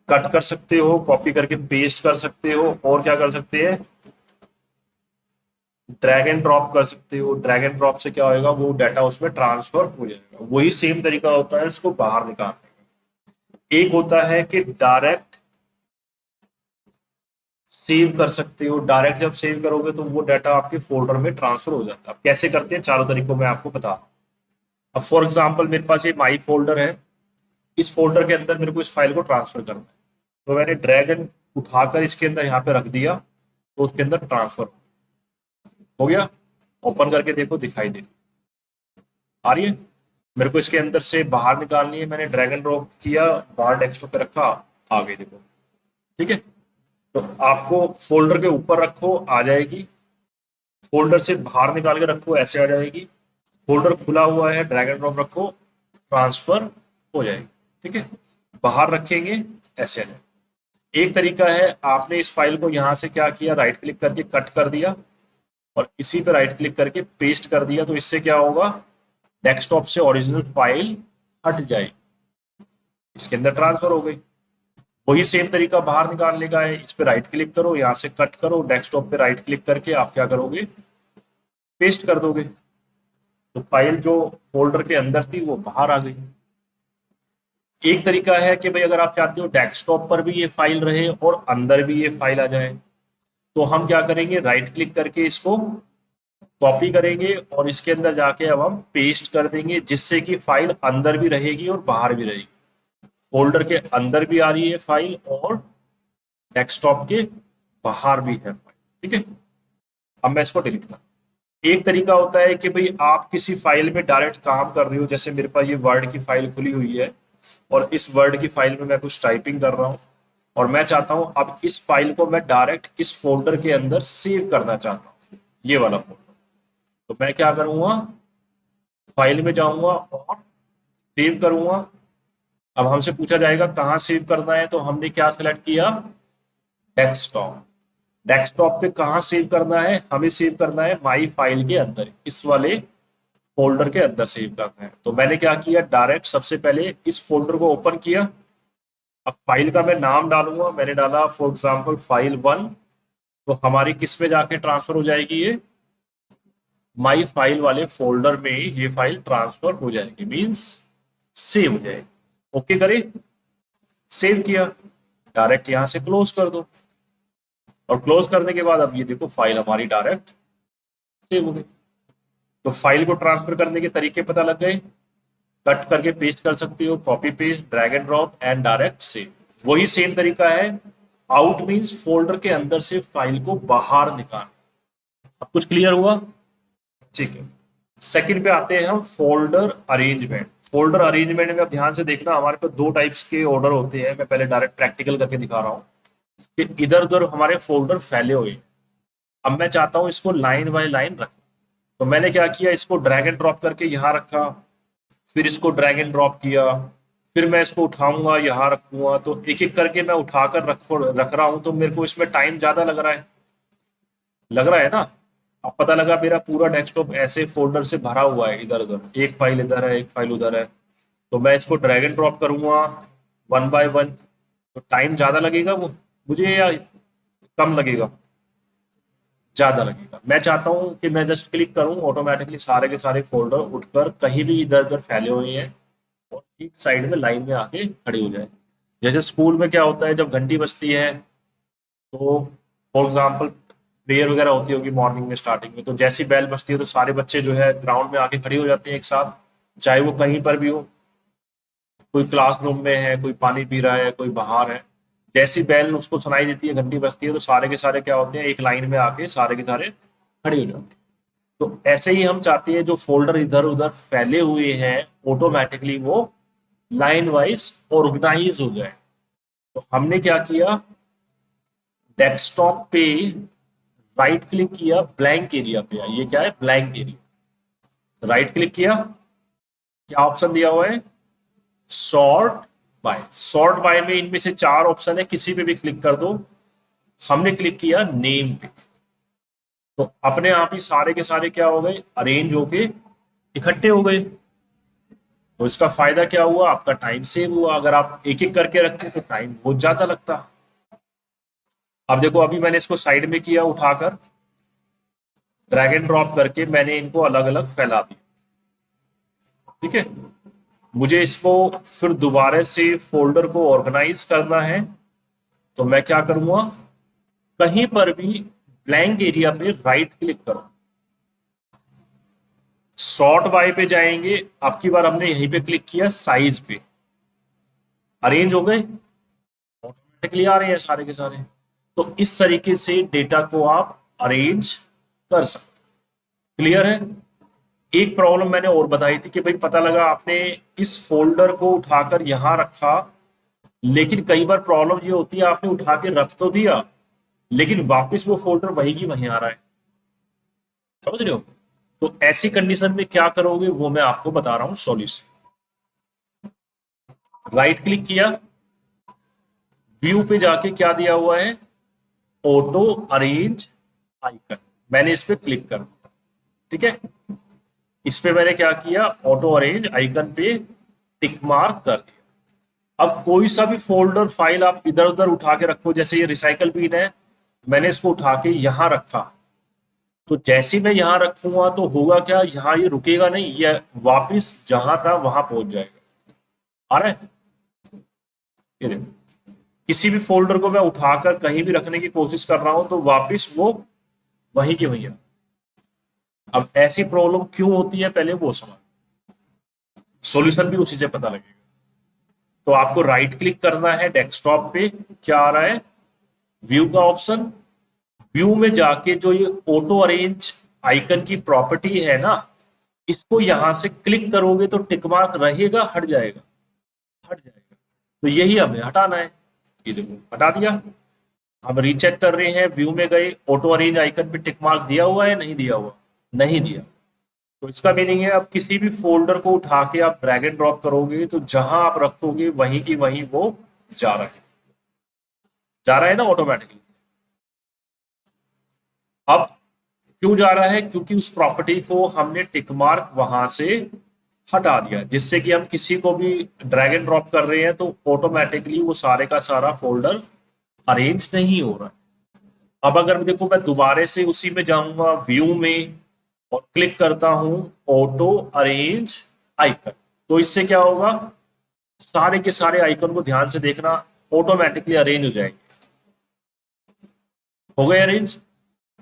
Cut कर सकते हो, कॉपी करके पेस्ट कर सकते हो, और क्या कर सकते हैं, ड्रैग एंड ड्रॉप कर सकते हो। ड्रैग एंड ड्रॉप से क्या होगा, वो डाटा उसमें ट्रांसफर हो जाएगा। वही सेम तरीका होता है इसको बाहर निकालने का। एक होता है कि डायरेक्ट सेव कर सकते हो। डायरेक्ट जब सेव करोगे तो वो डाटा आपके फोल्डर में ट्रांसफर हो जाता है। अब कैसे करते हैं, चारों तरीकों में आपको बता रहा हूं। अब फॉर एग्जाम्पल मेरे पास ये माई फोल्डर है, इस फोल्डर के अंदर मेरे को इस फाइल को ट्रांसफर करना है। तो मैंने ड्रैग एंड उठाकर इसके अंदर यहाँ पे रख दिया, तो उसके अंदर ट्रांसफर हो गया। ओपन करके देखो, दिखाई दे आ रही है। मेरे को इसके अंदर से बाहर निकालनी है, मैंने ड्रैग एंड ड्रॉप किया, बाहर डेस्कटॉप पे रखा, आ गई देखो। ठीक है, तो आपको फोल्डर के ऊपर रखो, आ जाएगी। फोल्डर से बाहर निकाल के रखो, ऐसे आ जाएगी। फोल्डर खुला हुआ है, ड्रैग एंड ड्रॉप रखो, ट्रांसफर हो जाएगी। ठीक है, बाहर रखेंगे, ऐसे आ जाएगी। एक तरीका है, आपने इस फाइल को यहां से क्या किया, राइट क्लिक करके कट कर दिया, और इसी पे राइट क्लिक करके पेस्ट कर दिया। तो इससे क्या होगा, डेस्कटॉप से ओरिजिनल फाइल हट जाएगी, इसके अंदर ट्रांसफर हो गई। वही सेम तरीका बाहर निकालने का है। इस पे राइट क्लिक करो, यहां से कट करो, डेस्कटॉप पे राइट क्लिक करके आप क्या करोगे, पेस्ट कर दोगे। तो फाइल जो फोल्डर के अंदर थी वो बाहर आ गई। एक तरीका है कि भाई अगर आप चाहते हो डेस्कटॉप पर भी ये फाइल रहे और अंदर भी ये फाइल आ जाए, तो हम क्या करेंगे, राइट क्लिक करके इसको कॉपी करेंगे और इसके अंदर जाके अब हम पेस्ट कर देंगे, जिससे कि फाइल अंदर भी रहेगी और बाहर भी रहेगी। फोल्डर के अंदर भी आ रही है फाइल और डेस्कटॉप के बाहर भी है फाइल। ठीक है, अब मैं इसको डिलीट कर। एक तरीका होता है कि भाई आप किसी फाइल में डायरेक्ट काम कर रहे हो, जैसे मेरे पास ये वर्ड की फाइल खुली हुई है और इस वर्ड की फाइल में मैं कुछ टाइपिंग कर रहा हूँ, और मैं चाहता हूं अब इस फाइल को मैं डायरेक्ट इस फोल्डर के अंदर सेव करना चाहता हूँ, ये वाला फोल्डर। तो मैं क्या करूंगा, फाइल में जाऊंगा और सेव करूंगा। अब हमसे पूछा जाएगा कहाँ सेव करना है, तो हमने क्या सिलेक्ट किया, डेस्कटॉप। डेस्कटॉप पे कहाँ सेव करना है, हमें सेव करना है माई फाइल के अंदर, इस वाले फोल्डर के अंदर सेव करना है। तो मैंने क्या किया, डायरेक्ट सबसे पहले इस फोल्डर को ओपन किया। अब फाइल का मैं नाम डालूंगा, मैंने डाला फॉर एग्जांपल फाइल 1। तो हमारी किस में जाके ट्रांसफर हो जाएगी, ये माई फाइल वाले फोल्डर में ये फाइल ट्रांसफर हो जाएगी, मींस सेव हो जाएगी। ओके करे, सेव किया, डायरेक्ट यहां से क्लोज कर दो। और क्लोज करने के बाद अब ये देखो फाइल हमारी डायरेक्ट सेव हो गई। तो फाइल को ट्रांसफर करने के तरीके पता लग गए। कट करके पेस्ट कर सकते हो, copy paste, drag and drop and direct save. वही सेम तरीका है, आउट मींस फोल्डर के अंदर से फाइल को बाहर निकाल। अब कुछ क्लियर हुआ, ठीक है। सेकंड पे आते हैं हम, फोल्डर अरेंजमेंट। फोल्डर अरेंजमेंट में अब ध्यान से देखना, हमारे पास दो टाइप्स के ऑर्डर होते हैं। मैं पहले डायरेक्ट प्रैक्टिकल करके दिखा रहा हूँ कि इधर उधर हमारे फोल्डर फैले हुए हैं। अब मैं चाहता हूं इसको लाइन बाय लाइन रखना। तो मैंने क्या किया, इसको ड्रैग एंड ड्रॉप करके यहाँ रखा, फिर इसको ड्रैग एंड ड्रॉप किया, फिर मैं इसको उठाऊंगा यहाँ रखूंगा। तो एक एक करके मैं उठाकर रख रहा हूं, तो मेरे को इसमें टाइम ज्यादा लग रहा है ना। अब पता लगा मेरा पूरा डेस्कटॉप ऐसे फोल्डर से भरा हुआ है, इधर उधर एक फाइल इधर है, एक फाइल उधर है। तो मैं इसको ड्रैग एंड ड्रॉप करूंगा वन बाय वन, तो टाइम ज्यादा लगेगा वो मुझे, या कम लगेगा, ज्यादा लगेगा। मैं चाहता हूँ कि मैं जस्ट क्लिक करूँ, ऑटोमेटिकली सारे के सारे फोल्डर उठकर कहीं भी इधर उधर फैले हुए हैं और एक साइड में लाइन में आके खड़े हो जाए। जैसे स्कूल में क्या होता है, जब घंटी बजती है तो फॉर एग्जाम्पल प्रेयर वगैरह होती होगी मॉर्निंग में स्टार्टिंग में, तो जैसी बेल बजती है तो सारे बच्चे जो है ग्राउंड में आके खड़े हो जाते हैं एक साथ, चाहे वो कहीं पर भी हो। कोई क्लासरूम में है, कोई पानी पी रहा है, कोई बाहर है। जैसी बेल उसको सुनाई देती है, घंटी बजती है, तो सारे के सारे क्या होते हैं, एक लाइन में आके सारे के सारे खड़े हो जाते हैं। तो ऐसे ही हम चाहते हैं जो फोल्डर इधर उधर फैले हुए हैं, ऑटोमेटिकली वो लाइन वाइज ऑर्गेनाइज हो जाए। तो हमने क्या किया, डेस्कटॉप पे राइट क्लिक किया, ब्लैंक एरिया पे, ये क्या है, ब्लैंक एरिया। राइट क्लिक किया, क्या ऑप्शन दिया हुआ है, सॉर्ट बाय। सॉर्ट बाय में इनमें से चार ऑप्शन है, किसी पे भी क्लिक कर दो। हमने क्लिक किया नेम पे, तो अपने आप ही सारे के सारे क्या हो गए, अरेंज होके इकट्ठे हो गए। तो इसका फायदा क्या हुआ, आपका टाइम सेव हुआ। अगर आप एक एक करके रखते तो टाइम बहुत ज्यादा लगता। अब देखो, अभी मैंने इसको साइड में किया उठाकर, ड्रैग एंड ड्रॉप करके मैंने इनको अलग अलग फैला दिया। ठीक है, मुझे इसको फिर दोबारा से फोल्डर को ऑर्गेनाइज करना है, तो मैं क्या करूंगा, कहीं पर भी ब्लैंक एरिया पे राइट क्लिक करो, सॉर्ट बाय पे जाएंगे। अब की बार हमने यहीं पे क्लिक किया, साइज पे, अरेंज हो गए, ऑटोमेटिकली आ रहे हैं सारे के सारे। तो इस तरीके से डेटा को आप अरेंज कर सकते। क्लियर है। एक प्रॉब्लम मैंने और बताई थी कि भाई पता लगा आपने इस फोल्डर को उठाकर यहां रखा, लेकिन कई बार प्रॉब्लम ये होती है आपने उठा के रख तो दिया, लेकिन वापस वो फोल्डर वही की वहीं आ रहा है। समझ रहे हो। तो ऐसी कंडीशन में क्या करोगे वो मैं आपको बता रहा हूं सॉल्यूशन। राइट क्लिक किया, व्यू पे जाके क्या दिया हुआ है, ऑटो अरेंज आइकन, मैंने इस पे क्लिक कर दिया। ठीक है, इस पे मैंने क्या किया, ऑटो अरेंज आइकन पे टिक मार्क कर दिया। अब कोई सा भी फोल्डर फाइल आप इधर उधर उठा के रखो, जैसे ये रिसाइकल पिन है, मैंने इसको उठा के यहां रखा, तो जैसे ही मैं यहां रखूंगा तो होगा क्या, यहां ये रुकेगा नहीं, ये वापिस जहां था वहां पहुंच जाएगा। आ रहा है, ये देखो, किसी भी फोल्डर को मैं उठाकर कहीं भी रखने की कोशिश कर रहा हूं तो वापिस वो वहीं की वहीं है। अब ऐसी प्रॉब्लम क्यों होती है पहले वो समझ, सॉल्यूशन भी उसी से पता लगेगा। तो आपको राइट क्लिक करना है डेस्कटॉप पे, क्या आ रहा है, व्यू का ऑप्शन, व्यू में जाके जो ये ऑटो अरेंज आइकन की प्रॉपर्टी है ना, इसको यहां से क्लिक करोगे तो टिक मार्क रहेगा, हट जाएगा, हट जाएगा। तो यही हमें हटाना है, ये देखो हटा दिया। हम रीचेक कर रहे हैं, व्यू में गए, ऑटो अरेंज आइकन पे टिक मार्क दिया हुआ है, नहीं दिया हुआ, नहीं दिया। तो इसका मीनिंग है अब किसी भी फोल्डर को उठा के आप ड्रैग एंड ड्रॉप करोगे तो जहां आप रखोगे वहीं की वहीं वो जा रहा है, जा रहा है ना ऑटोमेटिकली। अब क्यों जा रहा है, क्योंकि उस प्रॉपर्टी को हमने टिक मार्क वहां से हटा दिया, जिससे कि हम किसी को भी ड्रैग एंड ड्रॉप कर रहे हैं तो ऑटोमेटिकली वो सारे का सारा फोल्डर अरेंज नहीं हो रहा है। अब अगर देखो मैं दोबारा से उसी में जाऊंगा, व्यू में, और क्लिक करता हूं ऑटो अरेंज आइकन, तो इससे क्या होगा, सारे के सारे आइकन को ध्यान से देखना, ऑटोमेटिकली अरेंज हो जाएंगे। हो गए अरेंज।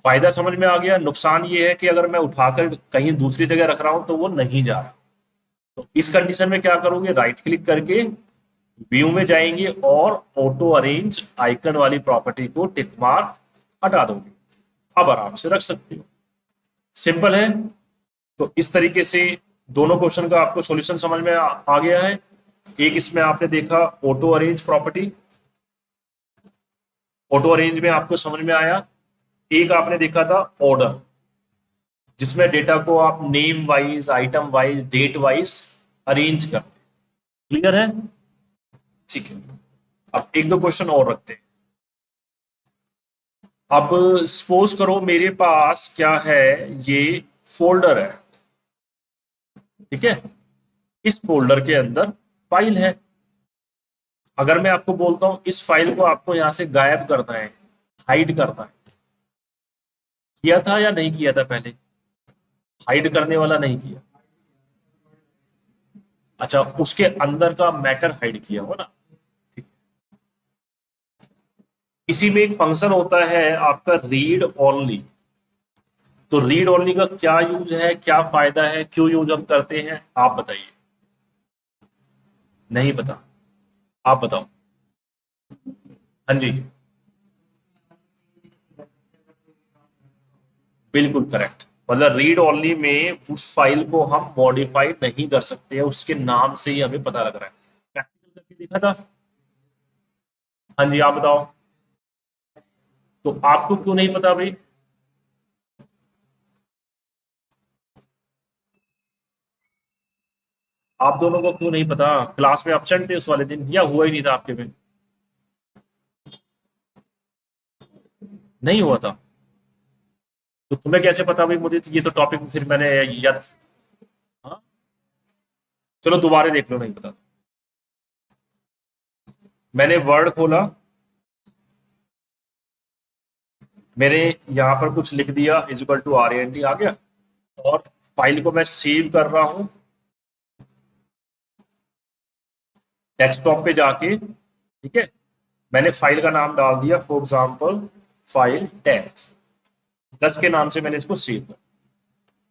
फायदा समझ में आ गया। नुकसान ये है कि अगर मैं उठाकर कहीं दूसरी जगह रख रहा हूं तो वो नहीं जा रहा। तो इस कंडीशन में क्या करोगे, राइट क्लिक करके व्यू में जाएंगे और ऑटो अरेंज आइकन वाली प्रॉपर्टी को टिक मार्क हटा दोगे, अब आराम से रख सकते हो। सिंपल है। तो इस तरीके से दोनों क्वेश्चन का आपको सॉल्यूशन समझ में आ गया है। एक इसमें आपने देखा auto arrange property, auto arrange में आपको समझ में आया। एक आपने देखा था ऑर्डर, जिसमें डेटा को आप name wise, item wise, date wise arrange करते हैं। क्लियर है। ठीक है, अब एक दो क्वेश्चन और रखते हैं। अब सपोज करो मेरे पास क्या है, ये फोल्डर है, ठीक है, इस फोल्डर के अंदर फाइल है। अगर मैं आपको बोलता हूं इस फाइल को आपको यहां से गायब करना है, हाइड करना है, किया था या नहीं किया था पहले, हाइड करने वाला नहीं किया। अच्छा, उसके अंदर का मैटर हाइड किया हो ना। ठीक। इसी में एक फंक्शन होता है आपका रीड ओनली। तो रीड ओनली का क्या यूज है, क्या फायदा है, क्यों यूज हम करते हैं, आप बताइए। नहीं पता, आप बताओ। हाँ जी, बिल्कुल करेक्ट। मतलब रीड ओनली में उस फाइल को हम मॉडिफाई नहीं कर सकते हैं, उसके नाम से ही हमें पता लग रहा है। प्रैक्टिकल करके देखा था। हाँ जी, आप बताओ। तो आपको क्यों नहीं पता भाई, आप दोनों को क्यों नहीं पता, क्लास में एब्सेंट थे उस वाले दिन या हुआ ही नहीं था आपके में, नहीं हुआ था। तो तुम्हें कैसे पता भाई, मुझे तो ये तो टॉपिक फिर मैंने याद। हाँ, चलो दोबारा देख लो, नहीं पता। मैंने वर्ड खोला, मेरे यहाँ पर कुछ लिख दिया, इज इक्वल टू RAND आ गया, और फाइल को मैं सेव कर रहा हूँ डेस्कटॉप पे जाके। ठीक है, मैंने फाइल का नाम डाल दिया, फॉर एग्जाम्पल फाइल 10 के नाम से मैंने इसको सेव कर।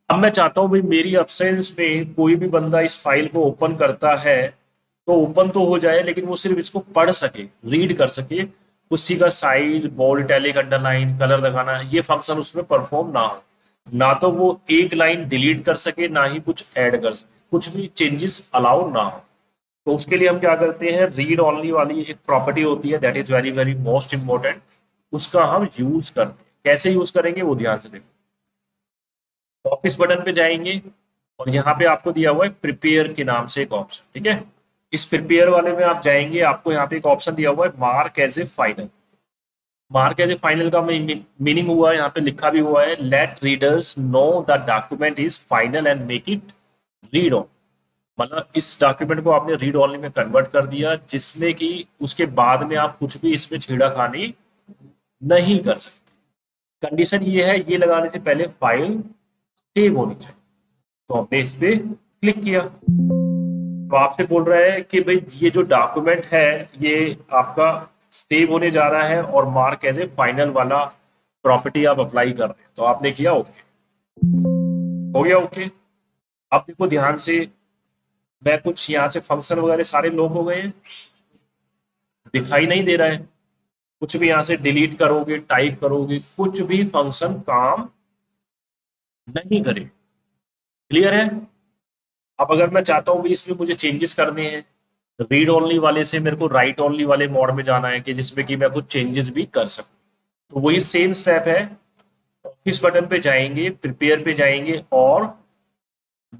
अब मैं चाहता हूं भाई मेरी अब्सेंस में कोई भी बंदा इस फाइल को ओपन करता है तो ओपन तो हो जाए, लेकिन वो सिर्फ इसको पढ़ सके, रीड कर सके। उसी का size, bold, italic, underline, colour लगाना, ये फंक्शन उसमें परफॉर्म ना हो। ना तो वो एक लाइन डिलीट कर सके, ना ही कुछ ऐड कर सके, कुछ भी चेंजेस अलाउ ना हो। तो उसके लिए हम क्या करते हैं, रीड ओनली वाली एक प्रॉपर्टी होती है, that is very very most important. उसका हम यूज करते हैं। कैसे यूज करेंगे वो ध्यान से देखो। ऑफिस बटन पे जाएंगे, और यहाँ पे आपको दिया हुआ है प्रिपेयर के नाम से एक ऑप्शन। ठीक है, इस प्रिपेयर वाले में आप जाएंगे, आपको यहाँ पे एक ऑप्शन दिया हुआ है mark as a final. Mark as a final का मीनिंग हुआ है, यहाँ पे लिखा भी हुआ है, let readers know the document is final and make it read on. मतलब इस डॉक्यूमेंट को आपने रीड ओनली में कन्वर्ट कर दिया, जिसमें कि उसके बाद में आप कुछ भी इसमें छेड़ाखानी नहीं कर सकते। कंडीशन ये है, ये लगाने से पहले फाइल सेव होनी चाहिए। तो हमने इस पे क्लिक किया, तो आपसे बोल रहा है कि भाई ये जो डॉक्यूमेंट है ये आपका सेव होने जा रहा है, और मार्क एज ए फाइनल वाला प्रॉपर्टी आप अप्लाई कर रहे हैं। तो आपने किया ओके, हो गया ओके। अब देखो ध्यान से, मैं कुछ यहाँ से फंक्शन वगैरह सारे लोग हो गए हैं, दिखाई नहीं दे रहा है। कुछ भी यहाँ से डिलीट करोगे, टाइप करोगे, कुछ भी फंक्शन काम नहीं करे। क्लियर है? अब अगर मैं चाहता हूँ भी इसमें मुझे चेंजेस करने हैं, रीड ओनली वाले से मेरे को राइट ओनली वाले मोड में जाना है, कि जिसमें कि मैं कुछ चेंजेस भी कर सकूं। तो वही सेम स्टेप है, ऑफिस बटन पे जाएंगे, प्रिपेयर पे जाएंगे, और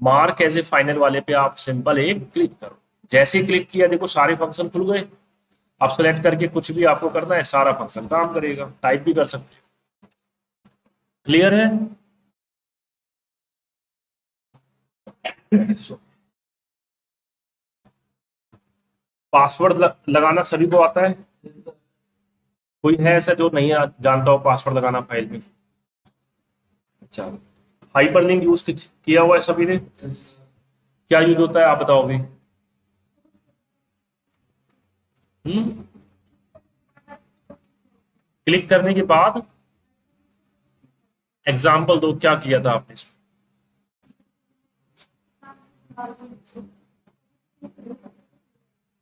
मार्क एज ए फाइनल वाले पे आप सिंपल एक क्लिक करो। जैसे ही क्लिक किया देखो सारे फंक्शन खुल गए। आप सेलेक्ट करके कुछ भी आपको करना है, सारा फंक्शन काम करेगा, टाइप भी कर सकते हैं। क्लियर है? पासवर्ड लगाना सभी को आता है? कोई है ऐसा जो नहीं जानता हो पासवर्ड लगाना फाइल में? अच्छा, हाइपरलिंक यूज किया हुआ है सभी ने? क्या यूज होता है आप बताओ अभी। हम्म, क्लिक करने के बाद एग्जाम्पल दो, क्या किया था आपने इसमें?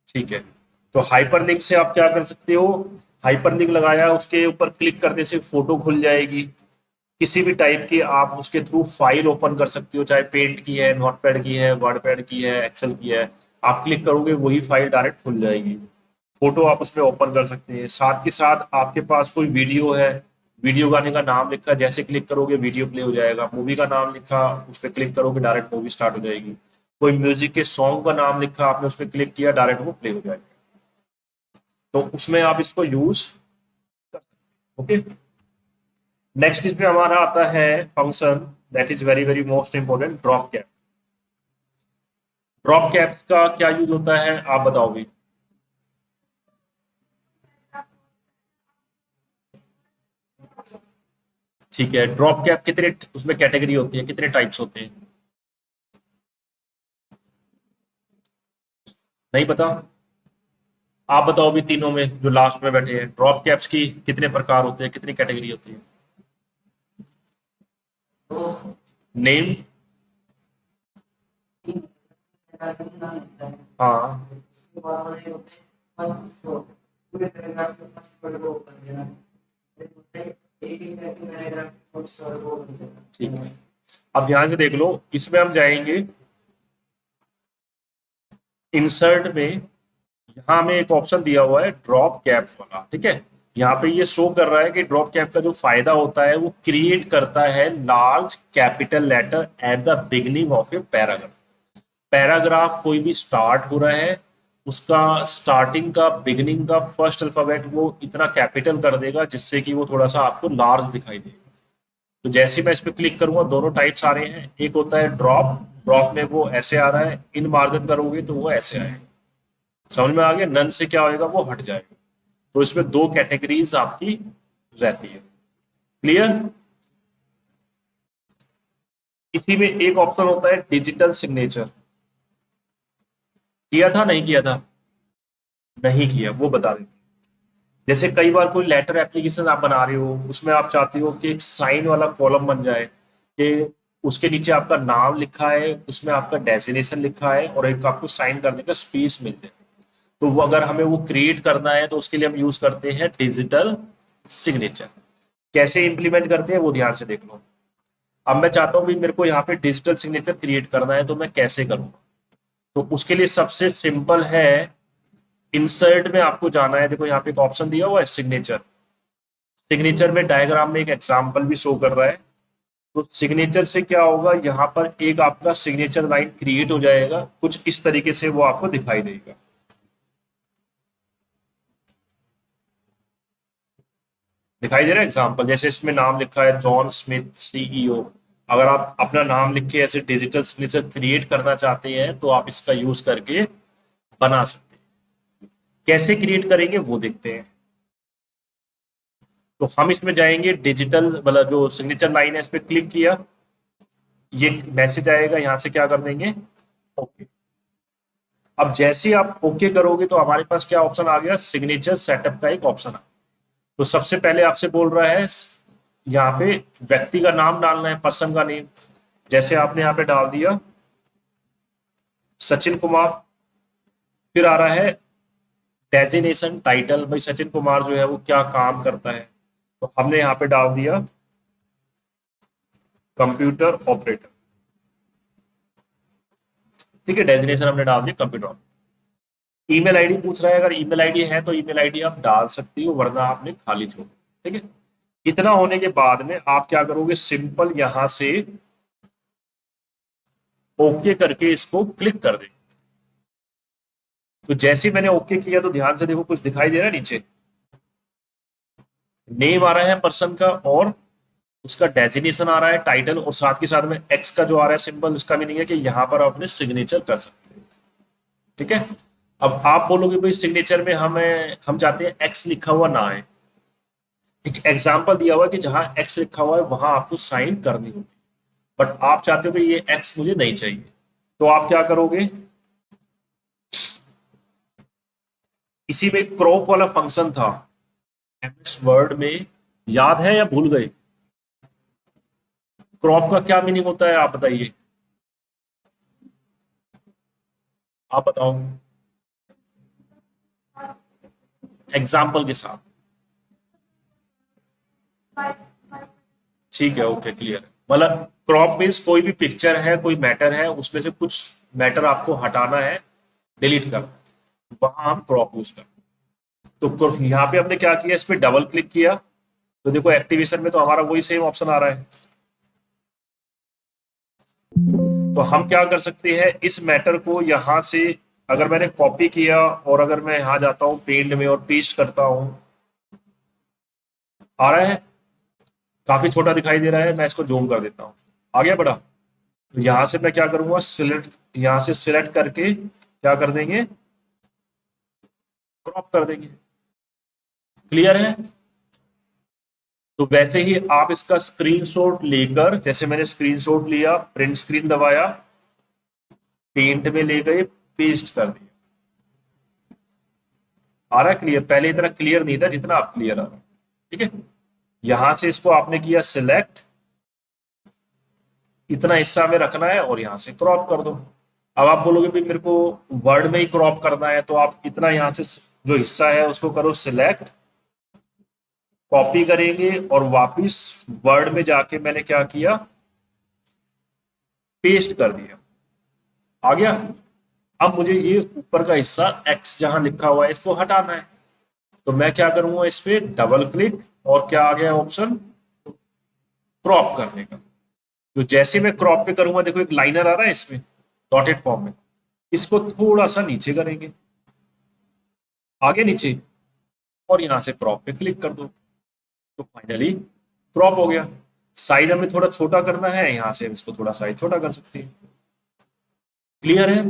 ठीक है, तो हाइपरलिंक से आप क्या कर सकते हो, हाइपरलिंक लगाया, उसके ऊपर क्लिक करने से फोटो खुल जाएगी किसी भी टाइप की। आप उसके थ्रू फाइल ओपन कर सकते हो, चाहे पेंट की है, नोटपैड की है, वर्डपैड की है, एक्सेल की है। आप क्लिक करोगे वही फाइल डायरेक्ट खुल जाएगी। फोटो आप उसमें ओपन कर सकते हैं। साथ के साथ आपके पास कोई वीडियो है, वीडियो गाने का नाम लिखा, जैसे क्लिक करोगे वीडियो प्ले हो जाएगा। मूवी का नाम लिखा, उस पर क्लिक करोगे डायरेक्ट मूवी स्टार्ट हो जाएगी। कोई म्यूजिक के सॉन्ग का नाम लिखा, आपने उस पर क्लिक किया, डायरेक्ट वो प्ले हो जाएगा। तो उसमें आप इसको यूज, ओके। नेक्स्ट इसमें हमारा आता है function, that is very very most important, drop cap. Drop caps का क्या यूज होता है आप बताओगे? ठीक है, ड्रॉप कैप कितने उसमें कैटेगरी होती है, कितने टाइप्स होते हैं? नहीं पता? आप बताओ भी, तीनों में जो लास्ट में बैठे हैं, ड्रॉप कैप्स की कितने प्रकार होते हैं, कितनी कैटेगरी होती है? नेम, हाँ, ठीक है। अब ध्यान से देख लो, इसमें हम जाएंगे इंसर्ट में, यहाँ हमें एक ऑप्शन दिया हुआ है ड्रॉप कैप वाला। ठीक है, यहाँ पे ये शो कर रहा है कि ड्रॉप कैप का जो फायदा होता है, वो क्रिएट करता है large capital letter at the beginning of a paragraph. Paragraph कोई भी स्टार्ट हो रहा है, उसका स्टार्टिंग का, बिगिनिंग का फर्स्ट अल्फाबेट वो इतना कैपिटल कर देगा, जिससे कि वो थोड़ा सा आपको लार्ज दिखाई देगा। तो जैसे ही मैं इस पर क्लिक करूंगा, दोनों टाइप्स आ रहे हैं। एक होता है ड्रॉप, क्रॉप में वो ऐसे आ रहा है, इन मार्जिन करोगे तो वो ऐसे आएगा। समझ में आ गया? नन से क्या होएगा, वो हट जाएगा। तो इसमें दो कैटेगरीज आपकी रहती है। क्लियर? इसी में एक ऑप्शन होता है डिजिटल सिग्नेचर। किया था नहीं किया था? नहीं किया, वो बता देते हैं। जैसे कई बार कोई लेटर एप्लीकेशन आप बना रहे हो, उसमें आप चाहते हो कि एक साइन वाला कॉलम बन जाए, कि उसके नीचे आपका नाम लिखा है, उसमें आपका डेजिग्नेशन लिखा है, और एक आपको साइन करने का स्पेस मिल जाए। तो वो अगर हमें वो क्रिएट करना है तो उसके लिए हम यूज करते हैं डिजिटल सिग्नेचर। कैसे इंप्लीमेंट करते हैं वो ध्यान से देख लो। अब मैं चाहता हूँ कि मेरे को यहाँ पे डिजिटल सिग्नेचर क्रिएट करना है, तो मैं कैसे करूँगा? तो उसके लिए सबसे सिंपल है, इंसर्ट में आपको जाना है। देखो यहाँ पे एक ऑप्शन दिया हुआ है सिग्नेचर। सिग्नेचर में डायग्राम में एक एग्जांपल भी शो कर रहा है। तो सिग्नेचर से क्या होगा, यहाँ पर एक आपका सिग्नेचर लाइन क्रिएट हो जाएगा, कुछ इस तरीके से वो आपको दिखाई देगा। दिखाई दे रहा है एग्जांपल? जैसे इसमें नाम लिखा है जॉन स्मिथ सीईओ। अगर आप अपना नाम लिख के ऐसे डिजिटल सिग्नेचर क्रिएट करना चाहते हैं तो आप इसका यूज करके बना सकते हैं। कैसे क्रिएट करेंगे वो देखते हैं। तो हम इसमें जाएंगे, डिजिटल मतलब जो सिग्नेचर लाइन है इस पर क्लिक किया, ये मैसेज आएगा, यहाँ से क्या कर देंगे, ओके। अब जैसे ही आप ओके करोगे तो हमारे पास क्या ऑप्शन आ गया, सिग्नेचर सेटअप का एक ऑप्शन आ। तो सबसे पहले आपसे बोल रहा है यहाँ पे व्यक्ति का नाम डालना है, पर्सन का नेम। जैसे आपने यहाँ पे डाल दिया सचिन कुमार। फिर आ रहा है डेजिग्नेशन टाइटल, भाई सचिन कुमार जो है वो क्या काम करता है। तो हमने यहाँ पे डाल दिया कंप्यूटर ऑपरेटर। ठीक है, डेजिग्नेशन हमने डाल दिया कंप्यूटर। ईमेल आईडी पूछ रहा है, अगर ईमेल आईडी है तो ईमेल आईडी आप डाल सकती हो, वरना आपने खाली छोड़। ठीक है। इतना होने के बाद में आप क्या करोगे, सिंपल यहां से ओके करके इसको क्लिक कर देंगे। तो जैसे ही मैंने ओके किया तो ध्यान से देखो, कुछ दिखाई दे रहा है नीचे, नेम आ रहा है पर्सन का, और उसका डेजिग्नेशन आ रहा है टाइटल, और साथ के साथ में एक्स का जो आ रहा है सिंबल, उसका मीनिंग है कि यहाँ पर आप अपने सिग्नेचर कर सकते हैं। ठीक है। अब आप बोलोगे भाई सिग्नेचर में हम चाहते हैं एक्स लिखा हुआ ना आए। एक एग्जाम्पल दिया हुआ है कि जहां एक्स लिखा हुआ है वहां आपको साइन करनी होती है, बट आप चाहते हो कि ये एक्स मुझे नहीं चाहिए। तो आप क्या करोगे, इसी में क्रॉप वाला फंक्शन था एमएस वर्ड में, याद है या भूल गए? क्रॉप का क्या मीनिंग होता है आप बताइए, आप बताओ एग्जाम्पल के साथ। ठीक है, ओके, क्लियर। मतलब क्रॉप मीन्स कोई भी पिक्चर है, कोई मैटर है, उसमें से कुछ मैटर आपको हटाना है, डिलीट करना, वहां हम क्रॉप यूज करते हैं। तो यहाँ पे हमने क्या किया, इस पे डबल क्लिक किया, तो देखो एक्टिवेशन में तो हमारा वही सेम ऑप्शन आ रहा है। तो हम क्या कर सकते हैं, इस मैटर को यहां से अगर मैंने कॉपी किया, और अगर मैं यहां जाता हूं पेंट में और पेस्ट करता हूं, आ रहा है, काफी छोटा दिखाई दे रहा है, मैं इसको जूम कर देता हूँ, आ गया बड़ा। तो यहां से मैं क्या करूंगा, सिलेक्ट, यहां से सिलेक्ट करके क्या कर देंगे, क्रॉप कर देंगे। क्लियर है? तो वैसे ही आप इसका स्क्रीनशॉट लेकर, जैसे मैंने स्क्रीनशॉट लिया, प्रिंट स्क्रीन दबाया, पेंट में ले गए, पेस्ट कर दिया। आ रहा है क्लियर? पहले इतना क्लियर नहीं था जितना आप क्लियर आ रहा है। ठीक है। यहां से इसको आपने किया सिलेक्ट, इतना हिस्सा में रखना है, और यहां से क्रॉप कर दो। अब आप बोलोगे भाई मेरे को वर्ड में ही क्रॉप करना है, तो आप इतना यहां से जो हिस्सा है उसको करो सिलेक्ट, कॉपी करेंगे, और वापिस वर्ड में जाके मैंने क्या किया, पेस्ट कर दिया। आ गया? अब मुझे ये ऊपर का हिस्सा एक्स जहां लिखा हुआ है इसको हटाना है। तो मैं क्या करूंगा, इस पे डबल क्लिक, और क्या आ गया ऑप्शन, क्रॉप करने का। तो जैसे मैं क्रॉप पे करूंगा, देखो एक लाइनर आ रहा है इसमें डॉटेड फॉर्म में, इसको थोड़ा सा नीचे करेंगे, आगे नीचे, और यहां से क्रॉप पे क्लिक कर दो, तो फाइनली क्रॉप हो गया। साइज हमें थोड़ा छोटा करना है, यहां से इसको थोड़ा साइज छोटा कर सकते हैं। क्लियर है?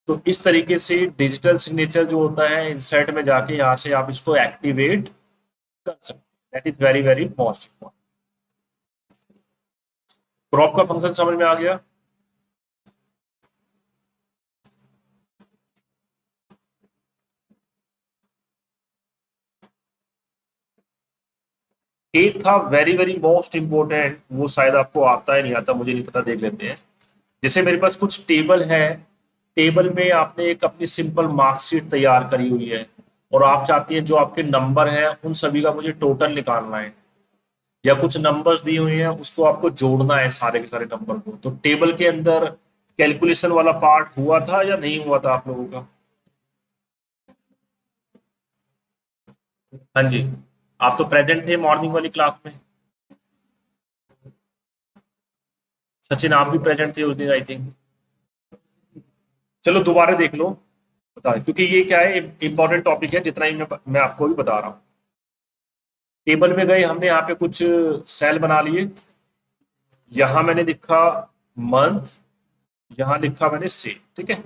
तो इस तरीके से डिजिटल सिग्नेचर जो होता है इंसर्ट में जाके यहाँ से आप इसको एक्टिवेट कर सकते हैं। That is very very most important. Crop का फंक्शन समझ में आ गया? एक था वेरी वेरी मोस्ट इंपॉर्टेंट, वो शायद आपको आता है नहीं आता मुझे नहीं पता, देख लेते हैं। जैसे मेरे पास कुछ टेबल है, टेबल में आपने एक अपनी सिंपल मार्कशीट तैयार करी हुई है और आप चाहती हैं जो आपके नंबर है उन सभी का मुझे टोटल निकालना है, या कुछ नंबर्स दिए हुए हैं उसको आपको जोड़ना है सारे के सारे नंबर को। तो टेबल के अंदर कैलकुलेशन वाला पार्ट हुआ था या नहीं हुआ था आप लोगों का? हाँ जी, आप तो प्रेजेंट थे मॉर्निंग वाली क्लास में। सचिन आप भी प्रेजेंट थे उस दिन आई थिंक। चलो दोबारा देख लो, बता, क्योंकि ये क्या है, इंपॉर्टेंट टॉपिक है, जितना ही मैं आपको भी बता रहा हूँ। टेबल में गए हमने, यहाँ पे कुछ सेल बना लिए। यहाँ मैंने लिखा मंथ, यहाँ लिखा मैंने से, ठीक है।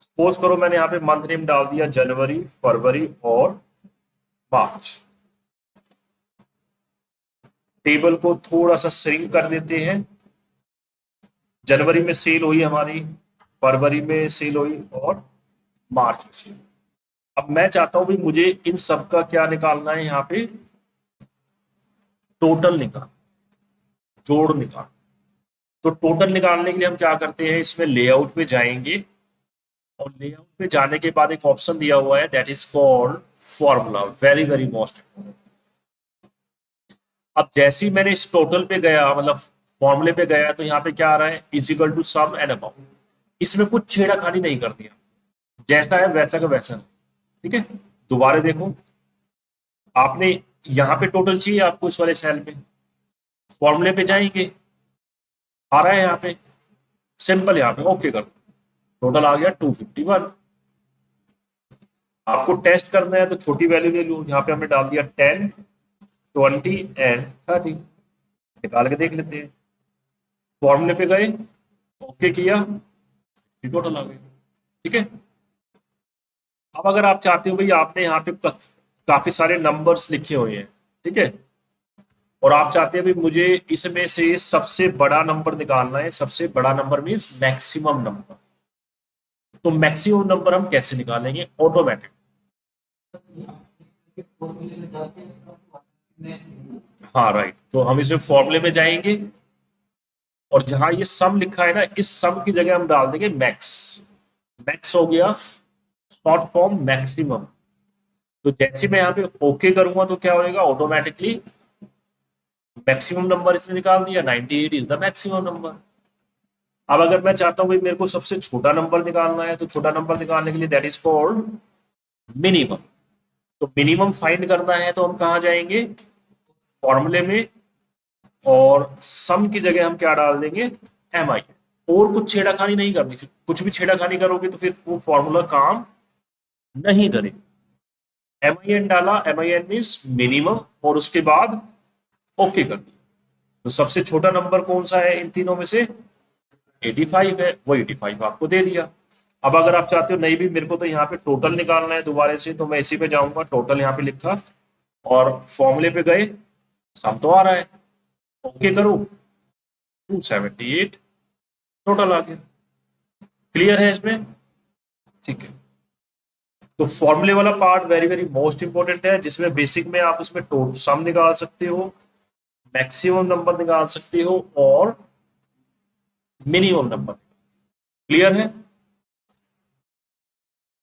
सपोज करो मैंने यहाँ पे मंथ नेम डाल दिया जनवरी, फरवरी और मार्च। टेबल को थोड़ा सा श्रिंक कर देते हैं। जनवरी में सेल हुई हमारी, फरवरी में सेल हुई और मार्च में सेल। अब मैं चाहता हूं भी मुझे इन सब का क्या निकालना है, यहाँ पे टोटल निकाल, जोड़ निकाल। तो टोटल निकालने के लिए हम क्या करते हैं, इसमें लेआउट पे जाएंगे और लेआउट पे जाने के बाद एक ऑप्शन दिया हुआ है that is called formula, very very most important. अब जैसे ही मैंने इस टोटल पे गया, मतलब फॉर्मूले पे गया, तो यहाँ पे क्या आ रहा है, is equal to sum and amount. इसमें कुछ छेड़ाखानी नहीं कर दिया, जैसा है वैसा का वैसा, ठीक है। दोबारा देखो, आपने यहाँ पे टोटल चाहिए आपको इस वाले सेल में, फॉर्मूले पे जाएंगे, आ रहा है यहाँ पे, सिंपल यहाँ पे ओके कर दो, टोटल आ गया 251। आपको टेस्ट करना है तो छोटी वैल्यू ले लूँ, यहाँ पे हमने डाल दिया 10, 20 एंड 30, निकाल के देख लेते हैं। फॉर्मूले पे गए, ओके किया, टोटल आ गया, ठीक है। अब अगर आप चाहते हो भाई, आपने यहाँ पे काफी सारे नंबर्स लिखे हुए हैं, ठीक है, और आप चाहते हैं भाई मुझे इसमें से सबसे बड़ा नंबर निकालना है, सबसे बड़ा नंबर मीन्स मैक्सिमम नंबर। तो मैक्सिमम नंबर हम कैसे निकालेंगे, ऑटोमेटिक। हाँ राइट, तो हम इसमें फॉर्मूले में जाएंगे और जहां ये सम लिखा है ना, इस सम की जगह हम डाल देंगे मैक्स। मैक्स हो गया शॉर्ट फॉर्म मैक्सिमम। तो जैसे मैं यहाँ पे ओके करूंगा तो क्या होगा, ऑटोमेटिकली मैक्सिमम नंबर इसने निकाल दिया, 98 इज द मैक्सिमम नंबर। अब अगर मैं चाहता हूँ भाई मेरे को सबसे छोटा नंबर निकालना है, तो छोटा नंबर निकालने के लिए दैट इज कॉल्ड मिनिमम। तो मिनिमम फाइंड करना है तो हम कहाँ जाएंगे, फॉर्मूले में, और सम की जगह हम क्या डाल देंगे, एम आई। और कुछ छेड़ाखानी नहीं करनी, कुछ भी छेड़ाखानी करोगे तो फिर वो फॉर्मूला काम नहीं करेगा। एम आई एन डाला, M I N mean minimum, और उसके बाद ओके कर दिया। तो सबसे छोटा नंबर कौन सा है इन तीनों में से, 85 है, वो 85 आपको दे दिया। अब अगर आप चाहते हो नहीं भी मेरे को तो यहाँ पे टोटल निकालना है दोबारा से, तो मैं इसी पे जाऊंगा, टोटल यहाँ पे लिखा और फॉर्मूले पे गए, सम तो आ रहा है, ओके करो, 278 टोटल आ गया। क्लियर है इसमें? ठीक है। तो फॉर्मूले वाला part very very most important है, जिसमें बेसिक में आप उसमें टोटल सम निकाल सकते हो, मैक्सिमम नंबर निकाल सकते हो और मिनिमम नंबर। क्लियर है?